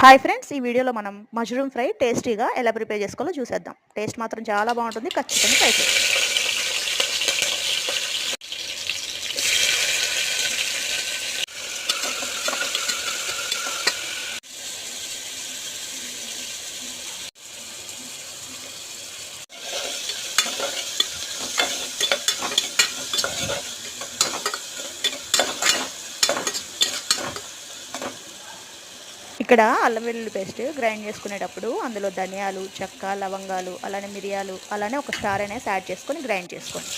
Hi friends, ఈ వీడియోలో మనం మష్రూమ్ ఫ్రై టేస్టీగా ఎలా ప్రిపేర్ చేసుకోవాలో చూసేద్దాం. టేస్ట్ మాత్రం చాలా బాగుంటుంది. ఖచ్చితంగా ట్రై చేయండి. ఇక్కడ అల్లం వెల్లుల్లి పేస్ట్ గ్రైండ్ చేసుకునేటప్పుడు అందులో ధనియాలు, చెక్క, లవంగాలు, అలానే మిరియాలు, అలానే ఒక స్టార్ అనేసి యాడ్ చేసుకొని గ్రైండ్ చేసుకోండి.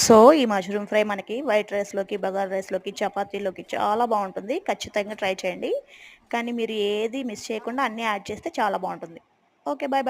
సో ఈ మష్రూమ్ ఫ్రై మనకి వైట్ రైస్లోకి, బగారా రైస్లోకి, చపాతీలోకి చాలా బాగుంటుంది. ఖచ్చితంగా ట్రై చేయండి. కానీ మీరు ఏది మిస్ చేయకుండా అన్నీ యాడ్ చేస్తే చాలా బాగుంటుంది. Okay, bye bye.